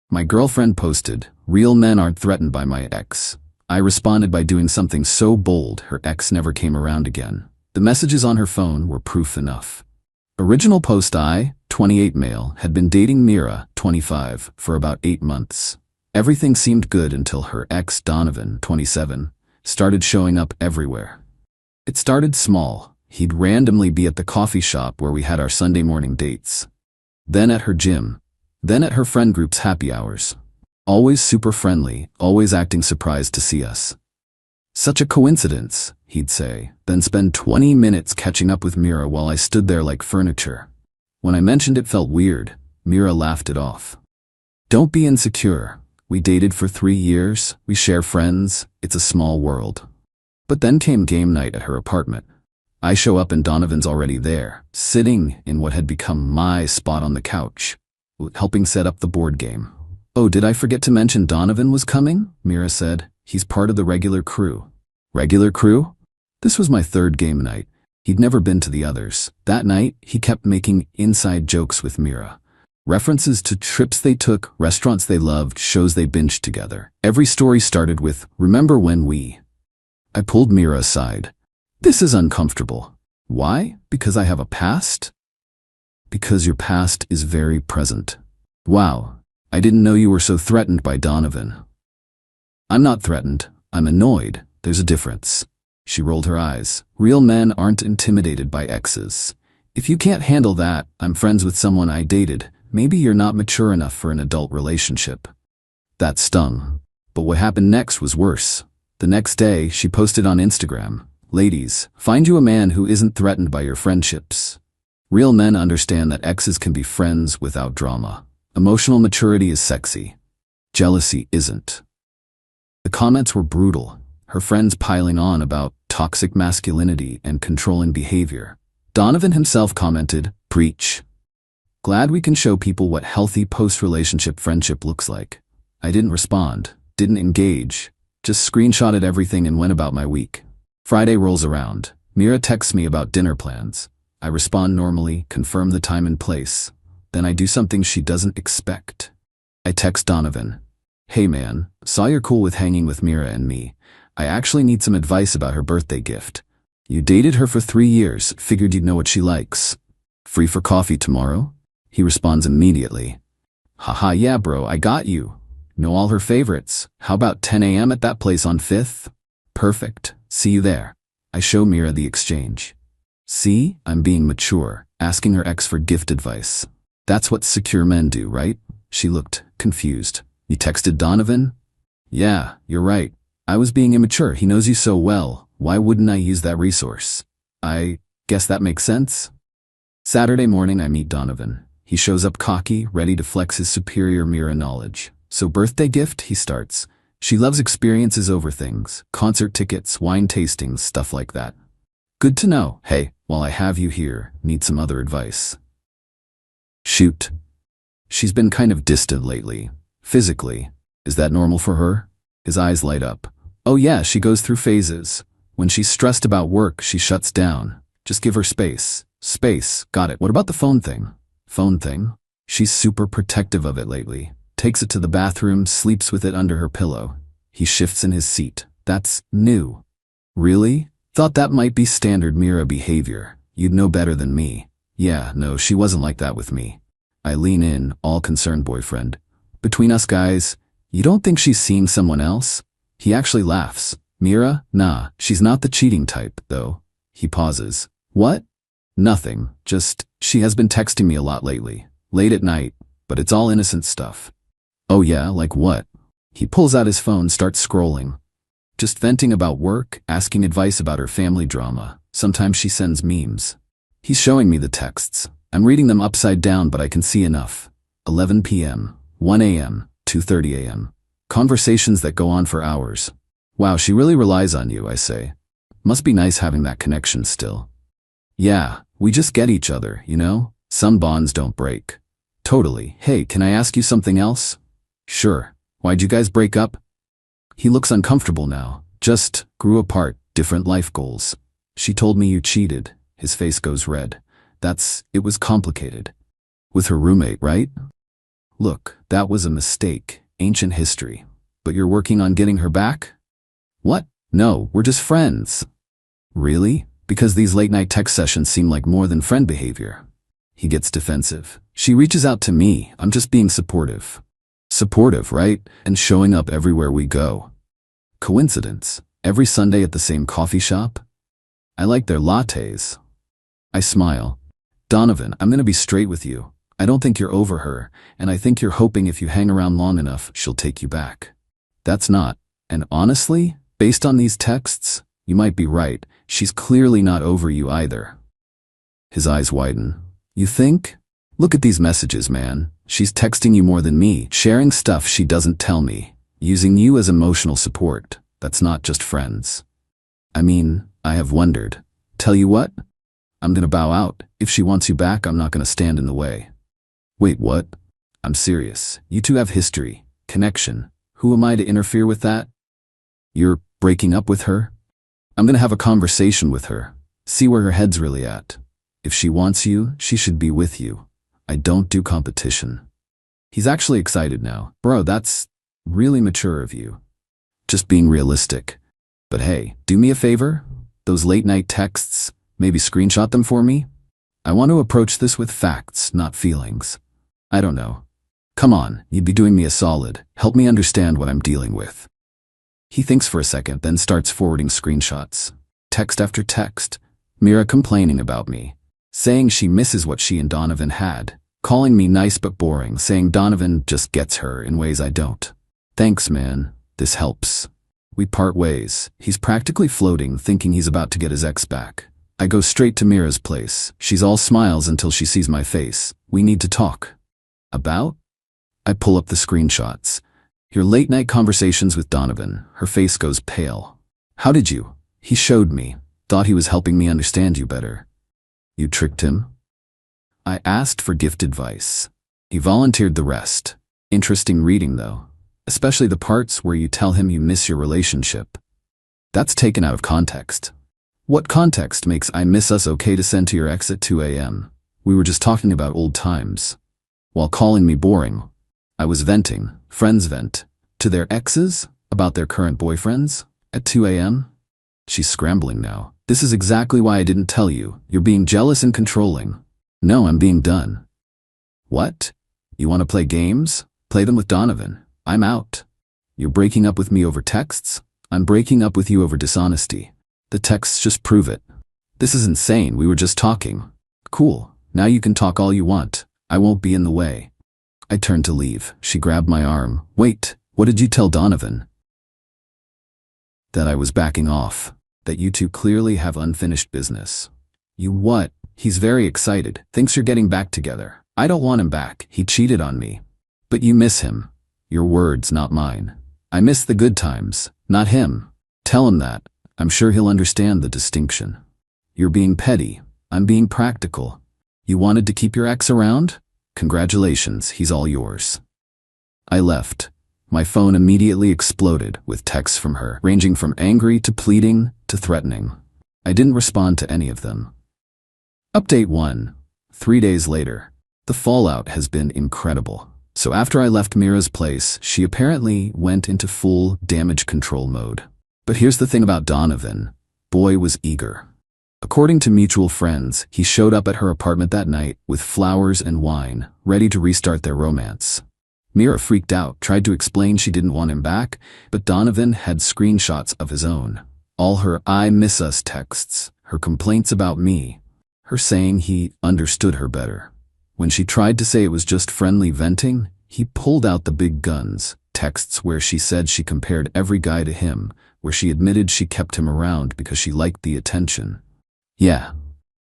My girlfriend posted, "Real men aren't threatened by my ex." I responded by doing something so bold her ex never came around again. The messages on her phone were proof enough. Original post: I, 28 male, had been dating Mira, 25, for about 8 months. Everything seemed good until her ex, Donovan, 27, started showing up everywhere. It started small. He'd randomly be at the coffee shop where we had our Sunday morning dates. Then at her gym. Then at her friend group's happy hours. Always super friendly, always acting surprised to see us. "Such a coincidence," he'd say, then spend 20 minutes catching up with Mira while I stood there like furniture. When I mentioned it felt weird, Mira laughed it off. "Don't be insecure. We dated for 3 years, we share friends, it's a small world." But then came game night at her apartment. I show up and Donovan's already there, sitting in what had become my spot on the couch, helping set up the board game. "Oh, did I forget to mention Donovan was coming?" Mira said. "He's part of the regular crew." Regular crew? This was my 3rd game night. He'd never been to the others. That night, he kept making inside jokes with Mira. References to trips they took, restaurants they loved, shows they binged together. Every story started with, "Remember when we..." I pulled Mira aside. "This is uncomfortable." "Why? Because I have a past?" "Because your past is very present." "Wow. I didn't know you were so threatened by Donovan." "I'm not threatened. I'm annoyed. There's a difference." She rolled her eyes. "Real men aren't intimidated by exes. If you can't handle that, I'm friends with someone I dated. Maybe you're not mature enough for an adult relationship." That stung. But what happened next was worse. The next day, she posted on Instagram, "Ladies, find you a man who isn't threatened by your friendships. Real men understand that exes can be friends without drama. Emotional maturity is sexy. Jealousy isn't." The comments were brutal. Her friends piling on about toxic masculinity and controlling behavior. Donovan himself commented, "Preach. Glad we can show people what healthy post-relationship friendship looks like." I didn't respond, didn't engage, just screenshotted everything and went about my week. Friday rolls around. Mira texts me about dinner plans. I respond normally, confirm the time and place. Then I do something she doesn't expect. I text Donovan, "Hey man, saw you're cool with hanging with Mira and me. I actually need some advice about her birthday gift. You dated her for 3 years, figured you'd know what she likes. Free for coffee tomorrow?" He responds immediately, "Haha, yeah bro, I got you. Know all her favorites. How about 10 a.m. at that place on 5th? Perfect. See you there." I show Mira the exchange. "See, I'm being mature, asking her ex for gift advice. That's what secure men do, right?" She looked confused. "You texted Donovan?" "Yeah, you're right. I was being immature. He knows you so well. Why wouldn't I use that resource? I guess that makes sense." Saturday morning I meet Donovan. He shows up cocky, ready to flex his superior Mira knowledge. "So birthday gift," he starts. "She loves experiences over things. Concert tickets, wine tastings, stuff like that." "Good to know. Hey, while I have you here, need some other advice." "Shoot." "She's been kind of distant lately. Physically. Is that normal for her?" His eyes light up. "Oh yeah, she goes through phases. When she's stressed about work, she shuts down. Just give her space." "Space, got it. What about the phone thing?" "Phone thing? She's super protective of it lately. Takes it to the bathroom, sleeps with it under her pillow." He shifts in his seat. "That's new." "Really? Thought that might be standard Mira behavior. You'd know better than me." "Yeah, no, she wasn't like that with me." I lean in, all concerned boyfriend. "Between us guys, you don't think she's seeing someone else?" He actually laughs. "Mira? Nah, she's not the cheating type, though." He pauses. "What?" "Nothing, just, she has been texting me a lot lately. Late at night, but it's all innocent stuff." "Oh yeah, like what?" He pulls out his phone, starts scrolling. "Just venting about work, asking advice about her family drama. Sometimes she sends memes." He's showing me the texts. I'm reading them upside down, but I can see enough. 11 p.m., 1 a.m., 2:30 a.m. Conversations that go on for hours. "Wow, she really relies on you," I say. "Must be nice having that connection still." "Yeah, we just get each other, you know? Some bonds don't break." "Totally. Hey, can I ask you something else?" "Sure. Why'd you guys break up?" He looks uncomfortable now. "Just grew apart, different life goals." "She told me you cheated." His face goes red. It was complicated." "With her roommate, right?" Look, that was a mistake, ancient history. But you're working on getting her back? What? No, we're just friends. Really? Because these late-night text sessions seem like more than friend behavior. He gets defensive. She reaches out to me. I'm just being supportive. Supportive, right? And showing up everywhere we go. Coincidence? Every Sunday at the same coffee shop? I like their lattes. I smile. Donovan, I'm gonna be straight with you. I don't think you're over her, and I think you're hoping if you hang around long enough, she'll take you back. That's not. And honestly, based on these texts, you might be right. She's clearly not over you either. His eyes widen. You think? Look at these messages, man. She's texting you more than me, sharing stuff she doesn't tell me, using you as emotional support. That's not just friends. I mean, I have wondered. Tell you what? I'm gonna bow out. If she wants you back, I'm not gonna stand in the way. Wait, what? I'm serious. You two have history, connection. Who am I to interfere with that? You're breaking up with her? I'm gonna have a conversation with her. See where her head's really at. If she wants you, she should be with you. I don't do competition. He's actually excited now. Bro, that's really mature of you. Just being realistic. But hey, do me a favor? Those late-night texts, maybe screenshot them for me? I want to approach this with facts, not feelings. I don't know. Come on, you'd be doing me a solid. Help me understand what I'm dealing with. He thinks for a second, then starts forwarding screenshots. Text after text. Mira complaining about me. Saying she misses what she and Donovan had. Calling me nice but boring, saying Donovan just gets her in ways I don't. Thanks, man. This helps. We part ways. He's practically floating, thinking he's about to get his ex back. I go straight to Mira's place. She's all smiles until she sees my face. We need to talk. About? I pull up the screenshots. Your late-night conversations with Donovan. Her face goes pale. How did you? He showed me. Thought he was helping me understand you better. You tricked him? I asked for gift advice. He volunteered the rest. Interesting reading, though. Especially the parts where you tell him you miss your relationship. That's taken out of context. What context makes I miss us okay to send to your ex at 2 a.m.? We were just talking about old times. While calling me boring, I was venting, friends vent, to their exes about their current boyfriends at 2 a.m.? She's scrambling now. This is exactly why I didn't tell you. You're being jealous and controlling. No, I'm being done. What? You want to play games? Play them with Donovan. I'm out. You're breaking up with me over texts? I'm breaking up with you over dishonesty. The texts just prove it. This is insane. We were just talking. Cool. Now you can talk all you want. I won't be in the way. I turned to leave. She grabbed my arm. Wait, what did you tell Donovan? That I was backing off. That you two clearly have unfinished business. You what? He's very excited. Thinks you're getting back together. I don't want him back. He cheated on me. But you miss him. Your words, not mine. I miss the good times, not him. Tell him that. I'm sure he'll understand the distinction. You're being petty. I'm being practical. You wanted to keep your ex around? Congratulations, he's all yours. I left. My phone immediately exploded with texts from her, ranging from angry to pleading to threatening. I didn't respond to any of them. Update 1. 3 days later. The fallout has been incredible. So after I left Mira's place, she apparently went into full damage control mode. But here's the thing about Donovan. Boy was eager. According to mutual friends, he showed up at her apartment that night with flowers and wine, ready to restart their romance. Mira freaked out, tried to explain she didn't want him back, but Donovan had screenshots of his own. All her "I miss us" texts, her complaints about me, her saying he understood her better. When she tried to say it was just friendly venting, he pulled out the big guns, texts where she said she compared every guy to him, where she admitted she kept him around because she liked the attention. Yeah,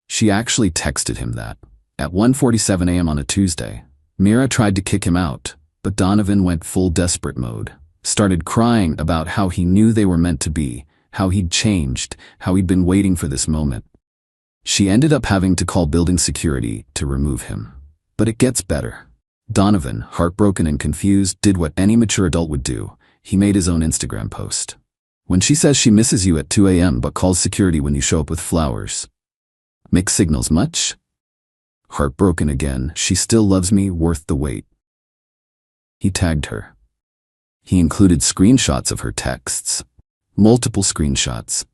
she actually texted him that. At 1:47 a.m. on a Tuesday, Mira tried to kick him out, but Donovan went full desperate mode. Started crying about how he knew they were meant to be, how he'd changed, how he'd been waiting for this moment. She ended up having to call building security to remove him. But it gets better. Donovan, heartbroken and confused, did what any mature adult would do. He made his own Instagram post. When she says she misses you at 2 a.m. but calls security when you show up with flowers. Mixed signals much? Heartbroken again, she still loves me, worth the wait. He tagged her. He included screenshots of her texts. Multiple screenshots.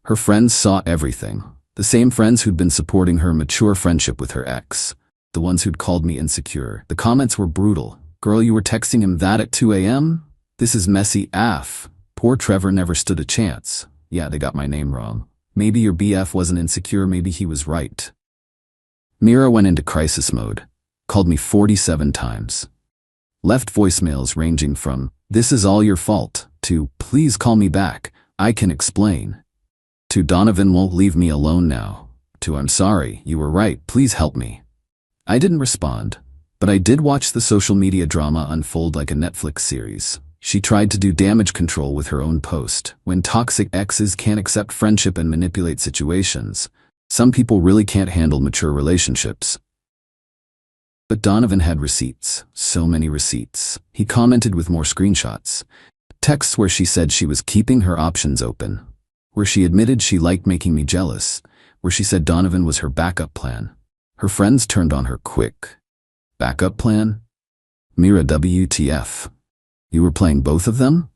Her friends saw everything. The same friends who'd been supporting her mature friendship with her ex. The ones who'd called me insecure. The comments were brutal. Girl, you were texting him that at 2 a.m.? This is messy AF. Poor Trevor never stood a chance. Yeah, they got my name wrong. Maybe your BF wasn't insecure, maybe he was right. Mira went into crisis mode. Called me 47 times. Left voicemails ranging from, "This is all your fault," to, "Please call me back, I can explain," to, "Donovan won't leave me alone now," to, "I'm sorry, you were right, please help me." I didn't respond, but I did watch the social media drama unfold like a Netflix series. She tried to do damage control with her own post. When toxic exes can't accept friendship and manipulate situations, some people really can't handle mature relationships. But Donovan had receipts, so many receipts. He commented with more screenshots. Texts where she said she was keeping her options open, where she admitted she liked making me jealous, where she said Donovan was her backup plan. Her friends turned on her quick. Backup plan? Mira, WTF. You were playing both of them?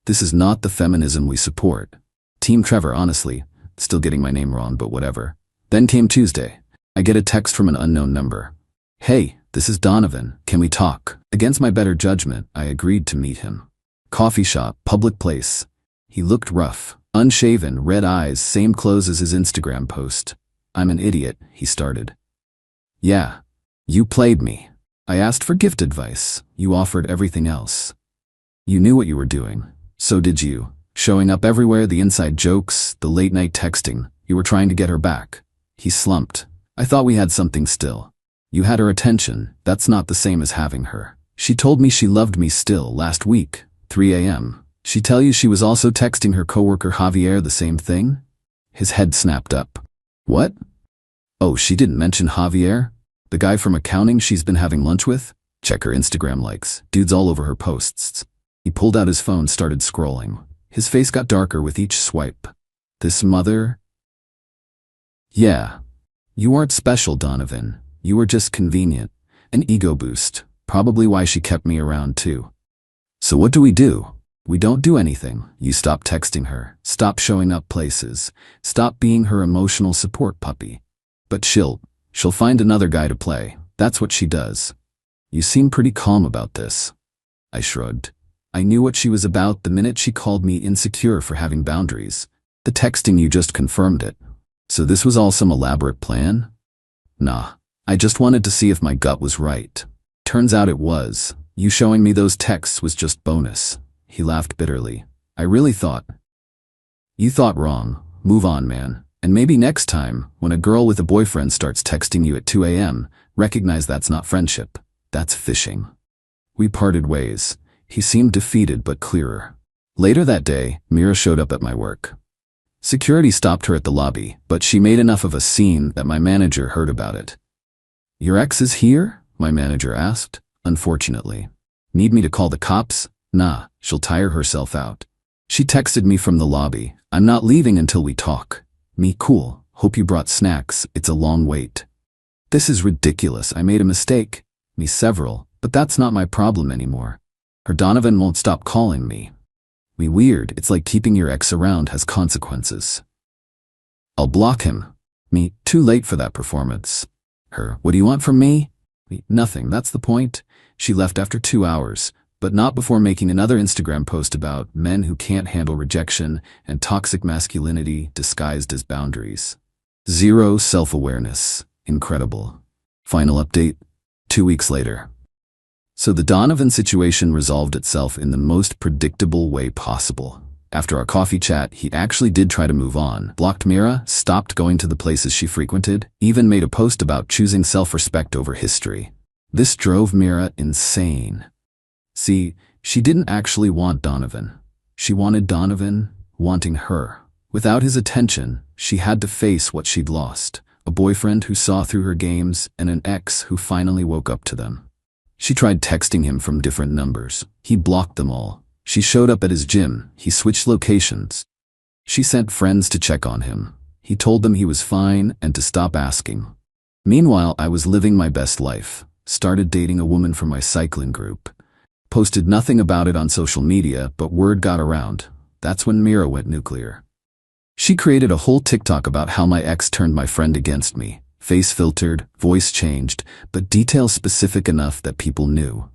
This is not the feminism we support. Team Trevor, honestly. Still getting my name wrong, but whatever. Then came Tuesday. I get a text from an unknown number. "Hey, this is Donovan. Can we talk?" Against my better judgment, I agreed to meet him. Coffee shop, public place. He looked rough, unshaven, red eyes, same clothes as his Instagram post. "I'm an idiot," he started. "Yeah, you played me. I asked for gift advice. You offered everything else. You knew what you were doing. So did you. Showing up everywhere, the inside jokes, the late night texting. You were trying to get her back." He slumped. "I thought we had something still. You had her attention. That's not the same as having her. She told me she loved me still last week, 3 a.m. She tell you she was also texting her coworker Javier the same thing?" His head snapped up. "What? Oh, she didn't mention Javier? The guy from accounting she's been having lunch with? Check her Instagram likes. Dudes all over her posts." He pulled out his phone, started scrolling. His face got darker with each swipe. "This mother?" "Yeah. You weren't special, Donovan. You were just convenient. An ego boost. Probably why she kept me around too." "So what do we do?" "We don't do anything. You stop texting her. Stop showing up places. Stop being her emotional support puppy. But she'll find another guy to play. That's what she does." "You seem pretty calm about this." I shrugged. I knew what she was about the minute she called me insecure for having boundaries. The texting you just confirmed it. "So this was all some elaborate plan?" "Nah. I just wanted to see if my gut was right. Turns out it was. You showing me those texts was just bonus." He laughed bitterly. "I really thought." "You thought wrong. Move on, man. And maybe next time, when a girl with a boyfriend starts texting you at 2 a.m., recognize that's not friendship. That's fishing." We parted ways. He seemed defeated but clearer. Later that day, Mira showed up at my work. Security stopped her at the lobby, but she made enough of a scene that my manager heard about it. "Your ex is here?" my manager asked. "Unfortunately." "Need me to call the cops?" "Nah, she'll tire herself out." She texted me from the lobby. "I'm not leaving until we talk." Me, "Cool. Hope you brought snacks. It's a long wait." "This is ridiculous. I made a mistake." Me, "Several, but that's not my problem anymore." Her, "Donovan won't stop calling me." Me, "Weird. It's like keeping your ex around has consequences." "I'll block him." Me, "Too late for that performance." Her, "What do you want from me?" Me, "Nothing. That's the point." She left after 2 hours, but not before making another Instagram post about men who can't handle rejection and toxic masculinity disguised as boundaries. Zero self-awareness. Incredible. Final update, 2 weeks later. So the Donovan situation resolved itself in the most predictable way possible. After our coffee chat, he actually did try to move on, blocked Mira, stopped going to the places she frequented, even made a post about choosing self-respect over history. This drove Mira insane. See, she didn't actually want Donovan. She wanted Donovan wanting her. Without his attention, she had to face what she'd lost, a boyfriend who saw through her games and an ex who finally woke up to them. She tried texting him from different numbers. He blocked them all. She showed up at his gym. He switched locations. She sent friends to check on him. He told them he was fine and to stop asking. Meanwhile, I was living my best life. Started dating a woman from my cycling group. Posted nothing about it on social media, but word got around. That's when Mira went nuclear. She created a whole TikTok about how my ex turned my friend against me. Face filtered, voice changed, but details specific enough that people knew.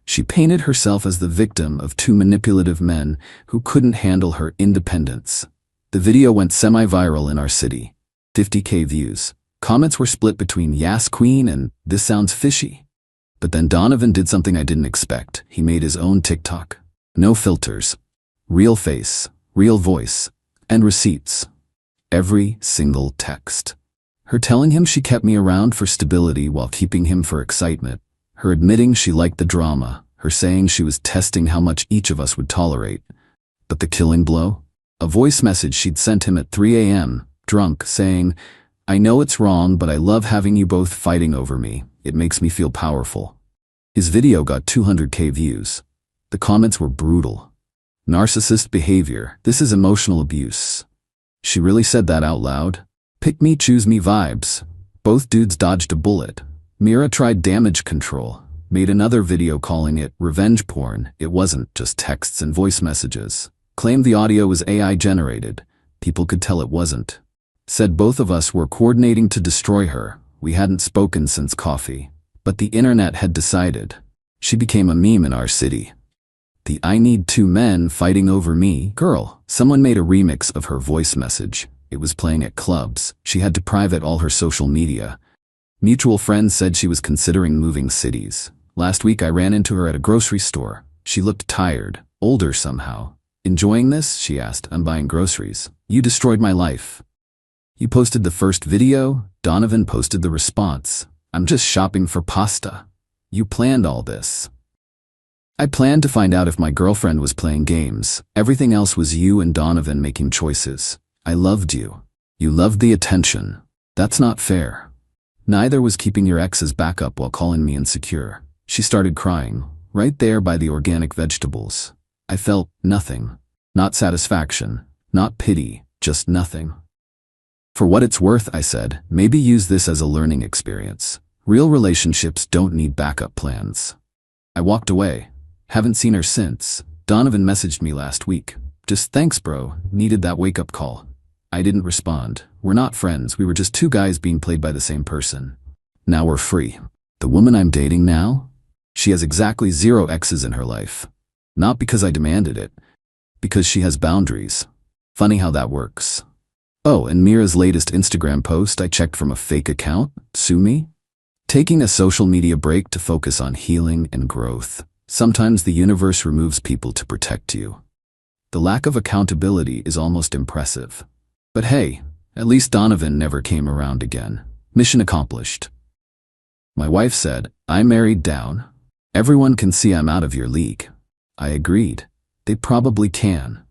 She painted herself as the victim of two manipulative men who couldn't handle her independence. The video went semi-viral in our city. 50K views. Comments were split between "Yas Queen" and "This sounds fishy." But then Donovan did something I didn't expect. He made his own TikTok. No filters. Real face, real voice, and receipts. Every single text. Her telling him she kept me around for stability while keeping him for excitement. Her admitting she liked the drama. Her saying she was testing how much each of us would tolerate. But the killing blow? A voice message she'd sent him at 3 a.m., drunk, saying, "I know it's wrong, but I love having you both fighting over me. It makes me feel powerful." His video got 200K views. The comments were brutal. "Narcissist behavior. This is emotional abuse." She really said that out loud? Pick me, choose me vibes. Both dudes dodged a bullet. Mira tried damage control. Made another video calling it revenge porn. It wasn't just texts and voice messages. Claimed the audio was AI generated. People could tell it wasn't. Said both of us were coordinating to destroy her. We hadn't spoken since coffee. But the internet had decided. She became a meme in our city. The "I need two men fighting over me" girl. Someone made a remix of her voice message. It was playing at clubs. She had to private all her social media. Mutual friends said she was considering moving cities. Last week I ran into her at a grocery store. She looked tired, older somehow. "Enjoying this?" she asked. "I'm buying groceries." "You destroyed my life." You posted the first video, Donovan posted the response. "I'm just shopping for pasta." You planned all this. I planned to find out if my girlfriend was playing games. Everything else was you and Donovan making choices. I loved you. You loved the attention. That's not fair. Neither was keeping your ex's backup while calling me insecure. She started crying, right there by the organic vegetables. I felt nothing. Not satisfaction, not pity, just nothing. "For what it's worth," I said, "maybe use this as a learning experience. Real relationships don't need backup plans." I walked away. Haven't seen her since. Donovan messaged me last week. "Just thanks, bro. Needed that wake-up call." I didn't respond. We're not friends. We were just two guys being played by the same person. Now we're free. The woman I'm dating now? She has exactly 0 exes in her life. Not because I demanded it. Because she has boundaries. Funny how that works. Oh, and Mira's latest Instagram post I checked from a fake account? Sue me? Taking a social media break to focus on healing and growth. Sometimes the universe removes people to protect you. The lack of accountability is almost impressive. But hey, at least Donovan never came around again. Mission accomplished. My wife said, "I married down. Everyone can see I'm out of your league." I agreed. They probably can.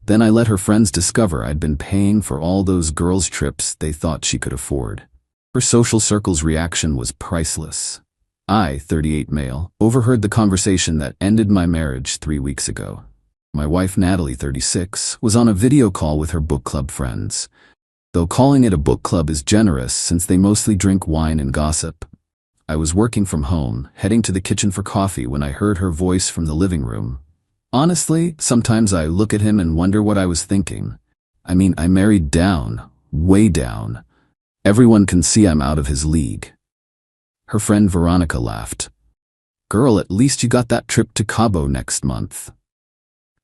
Then I let her friends discover I'd been paying for all those girls' trips they thought she could afford. Her social circle's reaction was priceless. I, 38 male, overheard the conversation that ended my marriage 3 weeks ago. My wife, Natalie, 36, was on a video call with her book club friends. Though calling it a book club is generous since they mostly drink wine and gossip. I was working from home, heading to the kitchen for coffee when I heard her voice from the living room. Honestly, sometimes I look at him and wonder what I was thinking. I mean, I married down, way down. Everyone can see I'm out of his league. Her friend Veronica laughed. "Girl, at least you got that trip to Cabo next month.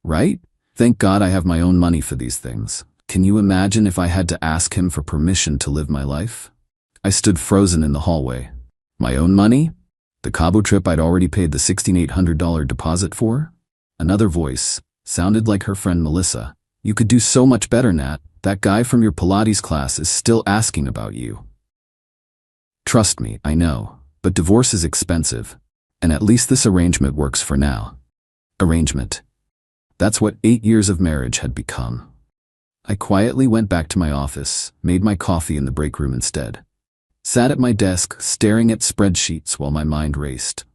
Right? Thank God I have my own money for these things. Can you imagine if I had to ask him for permission to live my life?" I stood frozen in the hallway. My own money? The Cabo trip I'd already paid the $1,600 deposit for? Another voice, sounded like her friend Melissa. "You could do so much better, Nat. That guy from your Pilates class is still asking about you." Trust me, I know. But divorce is expensive. And at least this arrangement works for now. Arrangement. That's what 8 years of marriage had become. I quietly went back to my office, made my coffee in the break room instead. Sat at my desk, staring at spreadsheets while my mind raced.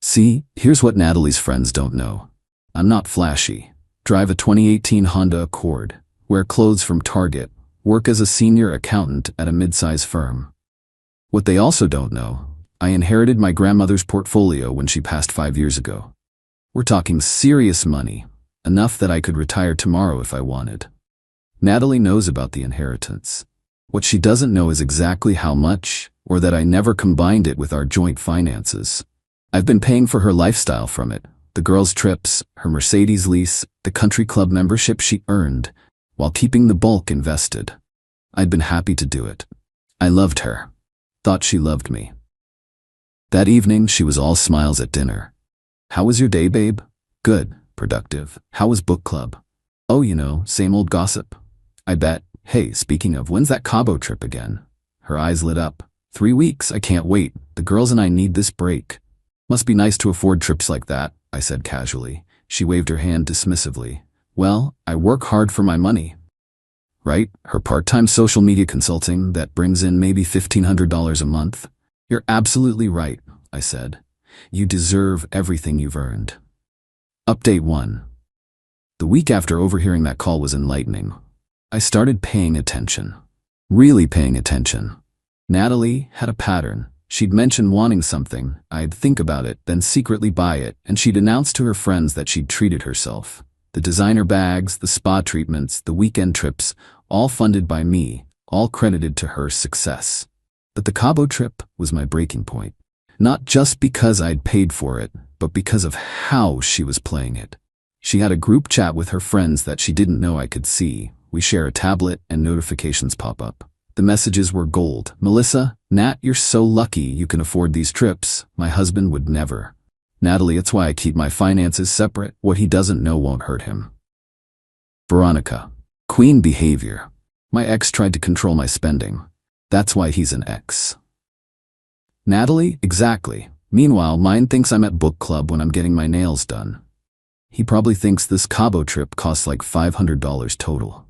See, here's what Natalie's friends don't know. I'm not flashy. Drive a 2018 Honda Accord. Wear clothes from Target. Work as a senior accountant at a mid-size firm. What they also don't know, I inherited my grandmother's portfolio when she passed 5 years ago. We're talking serious money, enough that I could retire tomorrow if I wanted. Natalie knows about the inheritance. What she doesn't know is exactly how much, or that I never combined it with our joint finances. I've been paying for her lifestyle from it, the girls' trips, her Mercedes lease, the country club membership she earned, while keeping the bulk invested. I'd been happy to do it. I loved her. Thought she loved me. That evening, she was all smiles at dinner. "How was your day, babe?" "Good, productive." "How was book club?" "Oh, same old gossip." "I bet." "Hey, speaking of, when's that Cabo trip again?" Her eyes lit up. 3 weeks, I can't wait. The girls and I need this break. "Must be nice to afford trips like that," I said casually. She waved her hand dismissively. "Well, I work hard for my money." Right? Her part-time social media consulting that brings in maybe $1,500 a month. "You're absolutely right," I said. "You deserve everything you've earned." Update 1. The week after overhearing that call was enlightening. I started paying attention. Really paying attention. Natalie had a pattern. She'd mention wanting something, I'd think about it, then secretly buy it, and she'd announce to her friends that she'd treated herself. The designer bags, the spa treatments, the weekend trips, all funded by me, all credited to her success. But the Cabo trip was my breaking point. Not just because I'd paid for it, but because of how she was playing it. She had a group chat with her friends that she didn't know I could see. We share a tablet and notifications pop up. The messages were gold. "Melissa, Nat, you're so lucky you can afford these trips. My husband would never. Natalie, it's why I keep my finances separate. What he doesn't know won't hurt him." Veronica. Queen behavior. My ex tried to control my spending. That's why he's an ex. Natalie, exactly. Meanwhile, mine thinks I'm at book club when I'm getting my nails done. He probably thinks this Cabo trip costs like $500 total.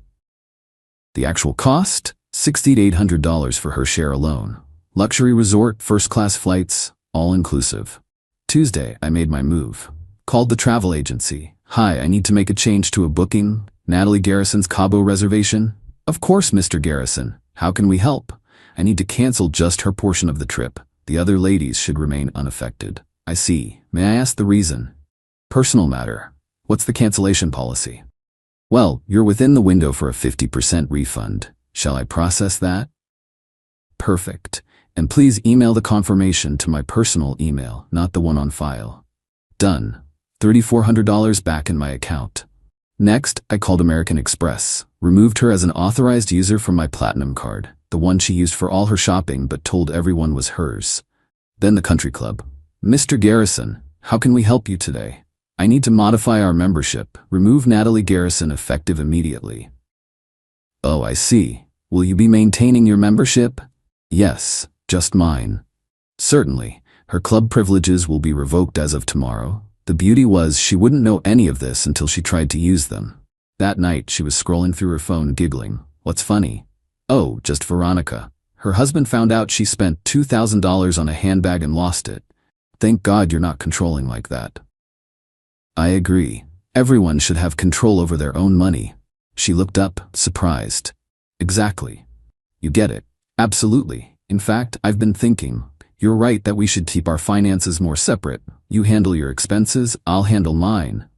The actual cost? $60 to $800 for her share alone. Luxury resort, first-class flights, all inclusive. Tuesday, I made my move. Called the travel agency. "Hi, I need to make a change to a booking. Natalie Garrison's Cabo reservation." "Of course, Mr. Garrison. How can we help?" "I need to cancel just her portion of the trip. The other ladies should remain unaffected." "I see. May I ask the reason?" "Personal matter." "What's the cancellation policy?" "Well, you're within the window for a 50% refund. Shall I process that?" "Perfect. And please email the confirmation to my personal email, not the one on file." Done. $3,400 back in my account. Next, I called American Express, removed her as an authorized user from my Platinum card, the one she used for all her shopping but told everyone was hers. Then the country club. "Mr. Garrison, how can we help you today?" "I need to modify our membership. Remove Natalie Garrison effective immediately." "Oh, I see. Will you be maintaining your membership?" "Yes, just mine." "Certainly. Her club privileges will be revoked as of tomorrow." The beauty was she wouldn't know any of this until she tried to use them. That night, she was scrolling through her phone giggling. "What's funny?" "Oh, just Veronica. Her husband found out she spent $2,000 on a handbag and lost it. Thank God you're not controlling like that." "I agree. Everyone should have control over their own money." She looked up, surprised. "Exactly. You get it." "Absolutely. In fact, I've been thinking. You're right that we should keep our finances more separate. You handle your expenses, I'll handle mine."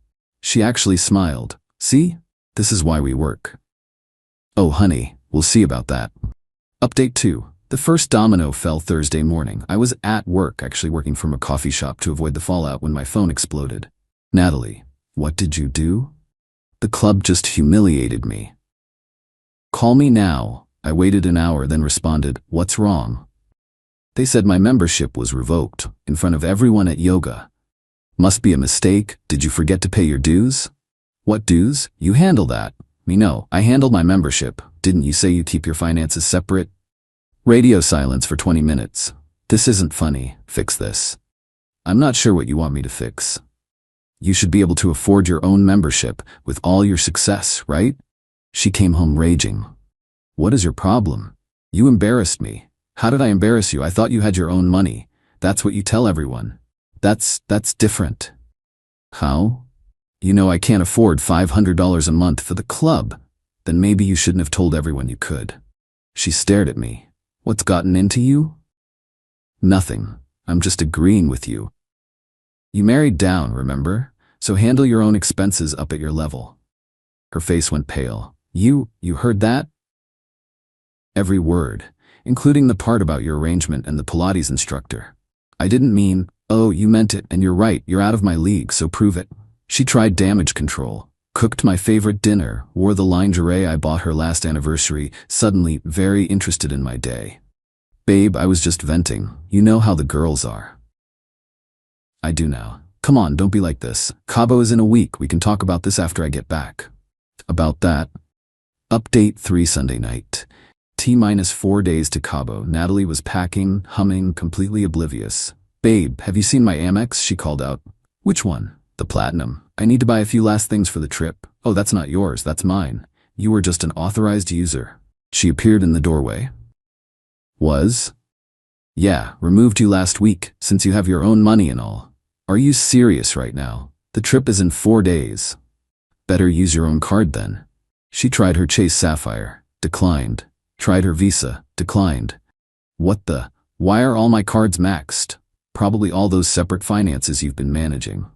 She actually smiled. "See? This is why we work." "Oh, honey, we'll see about that." Update 2. The first domino fell Thursday morning. I was at work, actually working from a coffee shop to avoid the fallout, when my phone exploded. "Natalie, what did you do?" "The club just humiliated me." "Call me now." I waited an hour, then responded, "What's wrong?" "They said my membership was revoked, in front of everyone at yoga." "Must be a mistake. Did you forget to pay your dues?" "What dues? You handle that." "Me no, I handle my membership. Didn't you say you keep your finances separate?" Radio silence for 20 minutes. "This isn't funny. Fix this." "I'm not sure what you want me to fix." "You should be able to afford your own membership with all your success, right?" She came home raging. "What is your problem?" "You embarrassed me." "How did I embarrass you? I thought you had your own money. That's what you tell everyone." That's different." "How?" "You know I can't afford $500 a month for the club." "Then maybe you shouldn't have told everyone you could." She stared at me. "What's gotten into you?" "Nothing. I'm just agreeing with you." "You married down, remember? So handle your own expenses up at your level. Her face went pale. You heard that? Every word, including the part about your arrangement and the Pilates instructor. I didn't mean, oh, you meant it, and you're right, you're out of my league, so prove it. She tried damage control, cooked my favorite dinner, wore the lingerie I bought her last anniversary, suddenly very interested in my day. Babe, I was just venting. You know how the girls are. I do now. Come on, don't be like this. Cabo is in a week. We can talk about this after I get back. About that. Update 3 Sunday night. T-4 days to Cabo. Natalie was packing, humming, completely oblivious. Babe, have you seen my Amex? She called out. Which one? The Platinum. I need to buy a few last things for the trip. Oh, that's not yours, that's mine. You were just an authorized user. She appeared in the doorway. Was? Yeah, removed you last week, since you have your own money and all. Are you serious right now? The trip is in 4 days. Better use your own card then. She tried her Chase Sapphire. Declined. Tried her Visa. Declined. What the? Why are all my cards maxed? Probably all those separate finances you've been managing.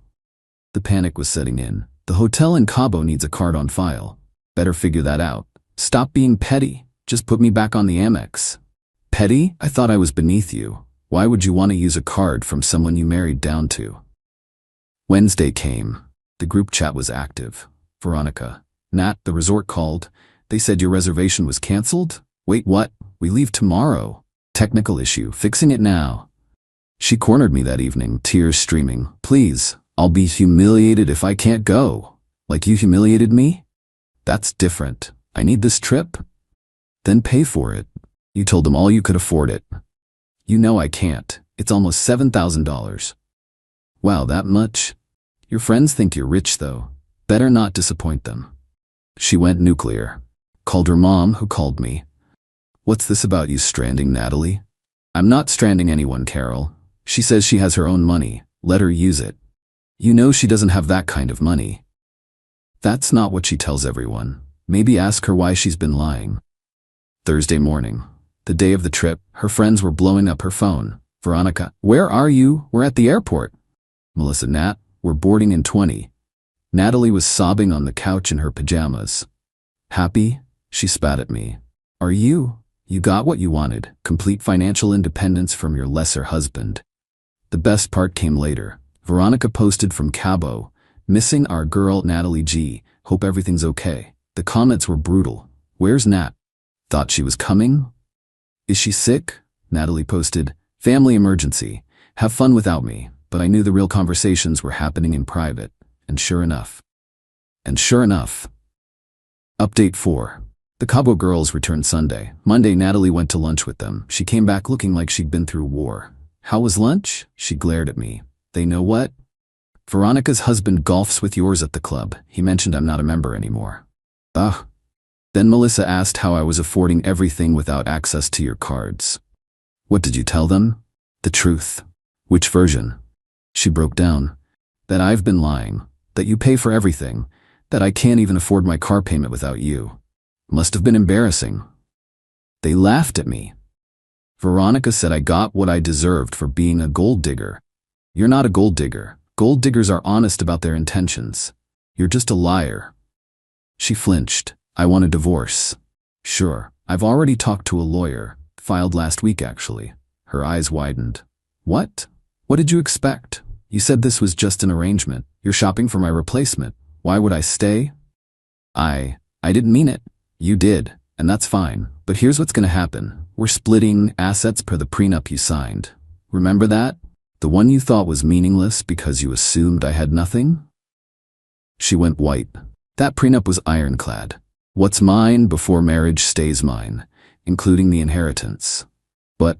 The panic was setting in. The hotel in Cabo needs a card on file. Better figure that out. Stop being petty. Just put me back on the Amex. Petty? I thought I was beneath you. Why would you want to use a card from someone you married down to? Wednesday came. The group chat was active. Veronica. Nat, the resort called. They said your reservation was canceled? Wait, what? We leave tomorrow. Technical issue. Fixing it now. She cornered me that evening, tears streaming. Please, I'll be humiliated if I can't go. Like you humiliated me? That's different. I need this trip. Then pay for it. You told them all you could afford it. You know I can't. It's almost $7,000. Wow, that much? Your friends think you're rich though. Better not disappoint them. She went nuclear. Called her mom, who called me. What's this about you stranding Natalie? I'm not stranding anyone, Carol. She says she has her own money. Let her use it. You know she doesn't have that kind of money. That's not what she tells everyone. Maybe ask her why she's been lying. Thursday morning. The day of the trip, her friends were blowing up her phone. Veronica, where are you? We're at the airport. Melissa, Nat, we're boarding in 20. Natalie was sobbing on the couch in her pajamas. Happy? She spat at me. Are you? You got what you wanted, complete financial independence from your lesser husband. The best part came later. Veronica posted from Cabo, missing our girl Natalie G. Hope everything's okay. The comments were brutal. Where's Nat? Thought she was coming? Is she sick? Natalie posted, family emergency. Have fun without me. But I knew the real conversations were happening in private. And sure enough. Update 4. The Cabo girls returned Sunday. Monday, Natalie went to lunch with them. She came back looking like she'd been through war. How was lunch? She glared at me. They know what? Veronica's husband golfs with yours at the club. He mentioned I'm not a member anymore. Ugh. Then Melissa asked how I was affording everything without access to your cards. What did you tell them? The truth. Which version? She broke down. That I've been lying. That you pay for everything. That I can't even afford my car payment without you. Must have been embarrassing. They laughed at me. Veronica said I got what I deserved for being a gold digger. You're not a gold digger. Gold diggers are honest about their intentions. You're just a liar. She flinched. I want a divorce. Sure, I've already talked to a lawyer. Filed last week, actually. Her eyes widened. What? What did you expect? You said this was just an arrangement. You're shopping for my replacement. Why would I stay? I didn't mean it. You did, and that's fine. But here's what's gonna happen. We're splitting assets per the prenup you signed. Remember that? The one you thought was meaningless because you assumed I had nothing? She went white. That prenup was ironclad. What's mine before marriage stays mine, including the inheritance. But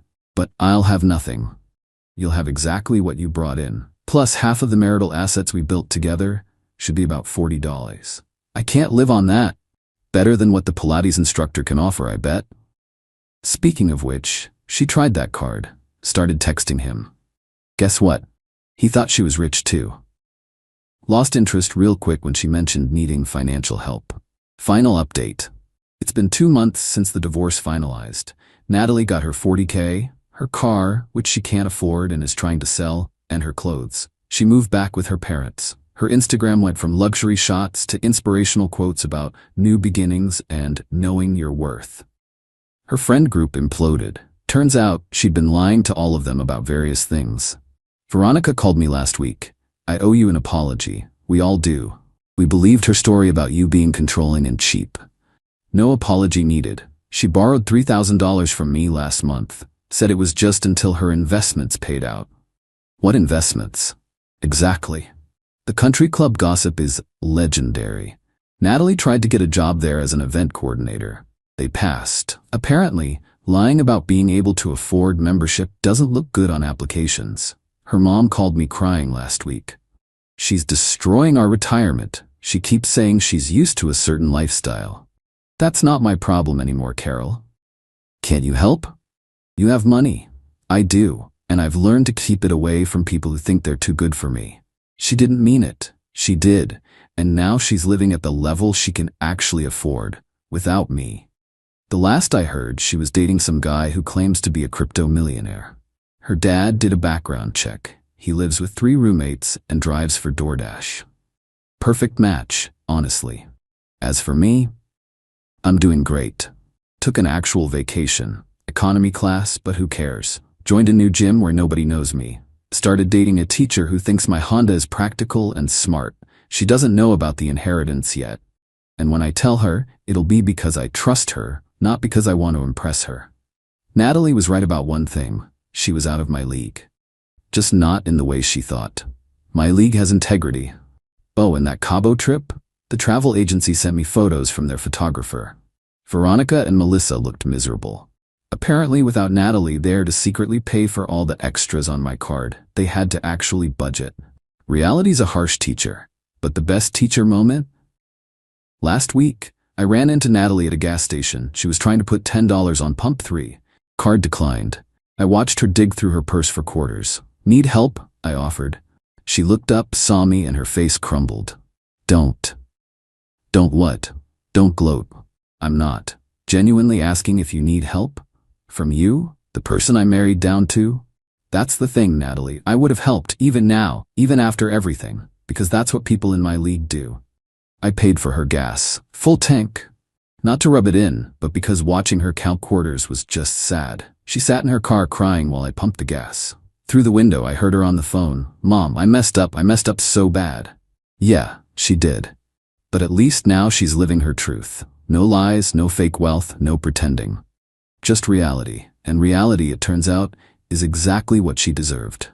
I'll have nothing. You'll have exactly what you brought in. Plus half of the marital assets we built together should be about $40. I can't live on that. Better than what the Pilates instructor can offer, I bet. Speaking of which, she tried that card, started texting him. Guess what? He thought she was rich too. Lost interest real quick when she mentioned needing financial help. Final update. It's been 2 months since the divorce finalized. Natalie got her $40K, her car, which she can't afford and is trying to sell, and her clothes. She moved back with her parents. Her Instagram went from luxury shots to inspirational quotes about new beginnings and knowing your worth. Her friend group imploded. Turns out she'd been lying to all of them about various things. Veronica called me last week. I owe you an apology. We all do. We believed her story about you being controlling and cheap. No apology needed. She borrowed $3,000 from me last month. Said it was just until her investments paid out. What investments? Exactly. The country club gossip is legendary. Natalie tried to get a job there as an event coordinator. They passed. Apparently, lying about being able to afford membership doesn't look good on applications. Her mom called me crying last week. She's destroying our retirement. She keeps saying she's used to a certain lifestyle. That's not my problem anymore, Carol. Can't you help? You have money. I do, and I've learned to keep it away from people who think they're too good for me. She didn't mean it. She did, and now she's living at the level she can actually afford, without me. The last I heard, she was dating some guy who claims to be a crypto millionaire. Her dad did a background check. He lives with 3 roommates and drives for DoorDash. Perfect match, honestly. As for me, I'm doing great. Took an actual vacation. Economy class, but who cares? Joined a new gym where nobody knows me. Started dating a teacher who thinks my Honda is practical and smart. She doesn't know about the inheritance yet. And when I tell her, it'll be because I trust her, not because I want to impress her. Natalie was right about one thing. She was out of my league. Just not in the way she thought. My league has integrity. Oh, and that Cabo trip? The travel agency sent me photos from their photographer. Veronica and Melissa looked miserable. Apparently, without Natalie there to secretly pay for all the extras on my card, they had to actually budget. Reality's a harsh teacher, but the best teacher moment? Last week, I ran into Natalie at a gas station. She was trying to put $10 on pump 3. Card declined. I watched her dig through her purse for quarters. Need help? I offered. She looked up, saw me, and her face crumbled. Don't what? Don't gloat. I'm not. Genuinely asking if you need help? From you? The person I married down to? That's the thing, Natalie. I would have helped, even now, even after everything, because that's what people in my league do. I paid for her gas. Full tank. Not to rub it in, but because watching her count quarters was just sad. She sat in her car crying while I pumped the gas. Through the window, I heard her on the phone. Mom, I messed up so bad. Yeah, she did. But at least now she's living her truth. No lies, no fake wealth, no pretending. Just reality. And reality, it turns out, is exactly what she deserved.